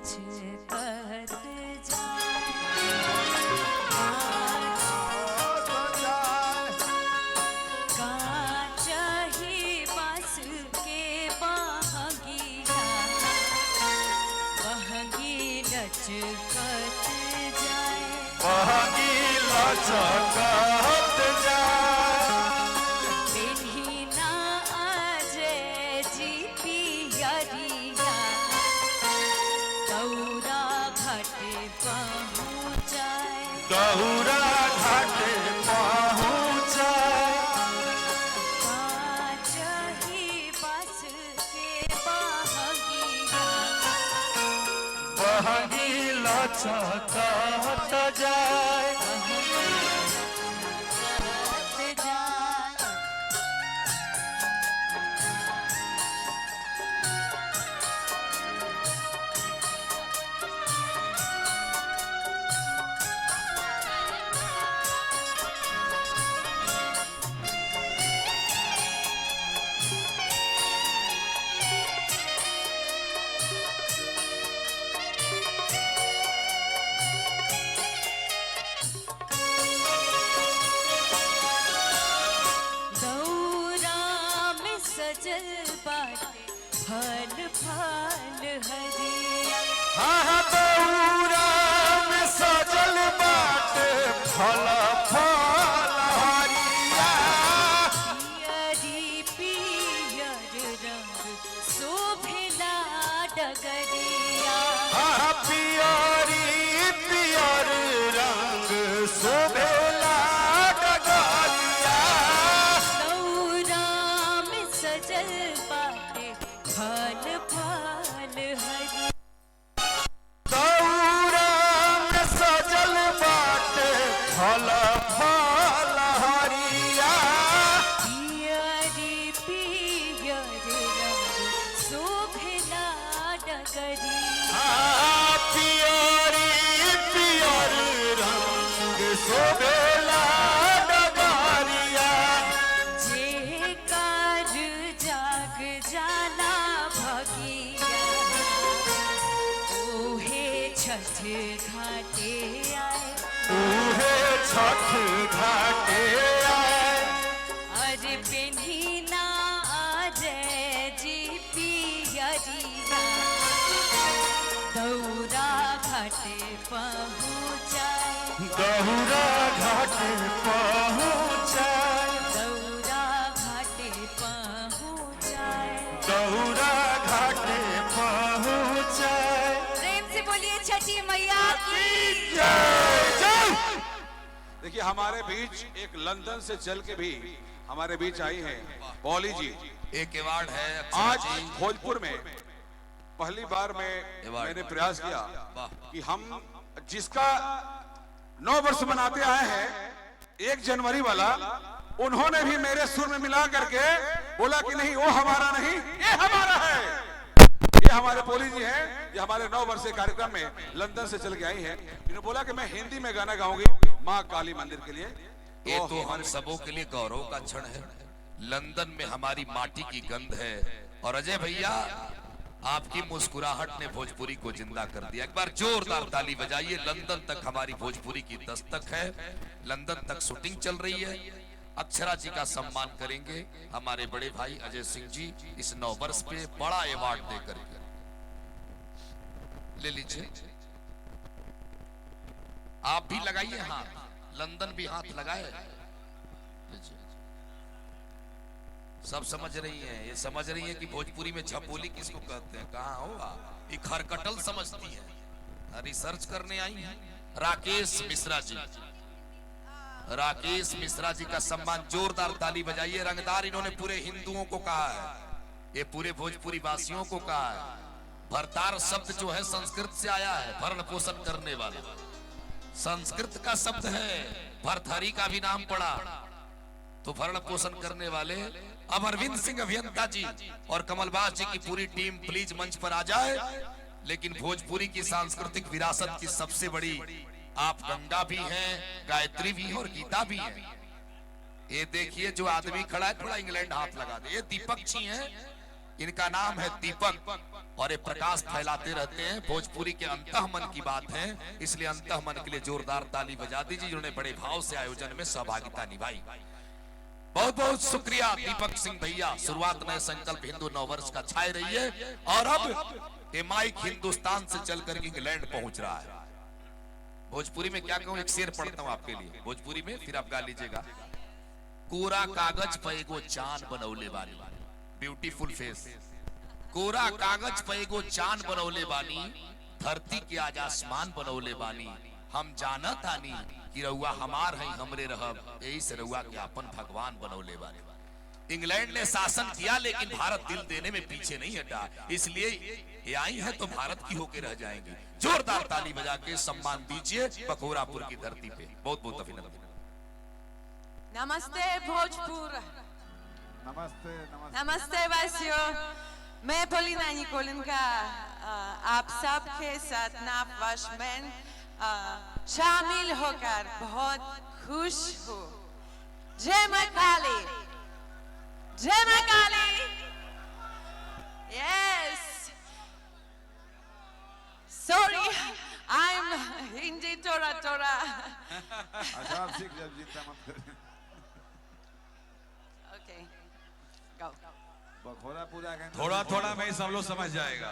लचकत लचकत जाए बिना आजे जी पियरिया दौरा घाटे पहुँचाए दौरा घाटे पहुँचाए काचही बस के बहगिया बहगी लचकत जाए सजल बाटे फल फल हरिया हाँ दौरा में सजल बाटे फल फल हरिया पियरी पियर रंग शोभिला डगरिया हाँ पियरी पियर रंग शोभेला डगरिया दौरा में सजल बाटे फल फल हरिया दौरा में सजल बाटे फल फल हरिया पियरी पियर रंग शोभिला डगरिया पियरी पियर रंग शोभेला डगरिया जे कार जाग जाला भगिया ओहे छठ घाटे आए उहे छठ घाटे आए अरे पेन्हिना जय जी पियरिया दौरा घाटे पहुँचाए दौरा घाटे पहुँचाए दौरा घाटे पहुँचाए दौरा घाटे पहुँचाए प्रेम से बोलिए छठी मैया की जय जय। देखिए हमारे बीच एक लंदन से चल के भी हमारे बीच आई हैं पॉली जी। एक अवार्ड है आज भोजपुर में पहली बार मैंने प्रयास किया कि हम जिसका 9 वर्ष मनाते आए हैं 1 जनवरी वाला, उन्होंने भी मेरे सुर में मिला करके बोला कि नहीं वो हमारा नहीं ये हमारा है। ये हमारे पोली जी हैं, ये हमारे 9 वर्ष के कार्यक्रम में लंदन से चल के आई हैं। इन्होंने बोला कि मैं हिंदी में गाना गाऊंगी माँ काली मंदिर के लिए। ये तो हम सबों के लिए गौरव का क्षण है। लंदन में हमारी माटी की गंध है और अजय भैया आपकी मुस्कुराहट ने भोजपुरी को जिंदा कर दिया। एक बार जोरदार ताली बजाइए। लंदन तक हमारी भोजपुरी की दस्तक है, लंदन तक शूटिंग चल रही है। अक्षरा जी का सम्मान करेंगे हमारे बड़े भाई अजय सिंह जी इस 9 वर्ष पे बड़ा अवार्ड देकर के। ले लीजिए, आप भी लगाइए हाथ, लंदन भी हाथ लगाए। सब समझ रही हैं, ये समझ रही है कि भोजपुरी में झपोली किसको कहते हैं। कहाँ होगा ये खरकटल समझती है, रिसर्च करने आई है। राकेश मिश्रा जी, राकेश मिश्रा जी का सम्मान, जोरदार ताली बजाइए। रंगदार इन्होंने पूरे हिंदुओं को कहा है, ये पूरे भोजपुरी वासियों को कहा है। भरतार शब्द जो है संस्कृत से आया है, भरण पोषण करने वाला संस्कृत का शब्द है। भरथरी का भी नाम पड़ा तो भरण पोषण करने वाले। अमरविंद सिंह अभियंता जी और कमलबास जी की पूरी टीम प्लीज मंच पर आ जाए। लेकिन भोजपुरी की सांस्कृतिक विरासत की सबसे बड़ी आप गंगा भी हैं, गायत्री भी हैं और गीता भी हैं। ये देखिए जो आदमी खड़ा है, थोड़ा इंग्लैंड हाथ लगा दे। ये दीपक जी हैं, इनका नाम है दीपक और ये प्रकाश फैलाते रहते हैं। भोजपुरी के अंतः मन की बात है, इसलिए अंतः मन के लिए जोरदार ताली बजा दीजिए जिन्होंने बड़े भाव से आयोजन में सहभागिता निभाई। बहुत बहुत शुक्रिया दीपक सिंह भैया। शुरुआत नए संकल्प हिंदू नववर्ष का छाए रही है और अब ये माइक हिंदुस्तान से चलकर इंग्लैंड पहुंच रहा है। भोजपुरी में क्या कहूं, एक शेर पढ़ता हूं आपके लिए भोजपुरी में, फिर आप गा लीजिएगा। कोरा कागज पे एगो चांद बनौले वाली, ब्यूटीफुल फेस। कोरा कागज पे एगो चांद बनौले वाली, धरती के आज आसमान बनौले वाली। हम जानत आनी कि रउआ हमार है हमरे रहब, यही से रउआ के अपन भगवान बनौले वाले। इंग्लैंड ने शासन किया लेकिन भारत दिल देने में पीछे नहीं हटा, इसलिए ये आई है तो भारत की होके रह जाएंगी। जोरदार ताली बजा के सम्मान दीजिए बखोरापुर की धरती पे। बहुत बहुत अभिनंदन। नमस्ते भोजपुर। नमस्ते नमस्ते नमस्ते वासियों। मैं पोलिना निकोलिनका आप सबके साथ नववर्ष में शामिल होकर बहुत खुश हूँ। जय मां काली, जय मां Kali. Yes, sorry I am Hindi थोड़ा थोड़ा। अच्छा आप सीख जब चिंता मत करें। ओके, गो। बखोरा पूरा थोड़ा थोड़ा में सब लोग समझ जाएगा।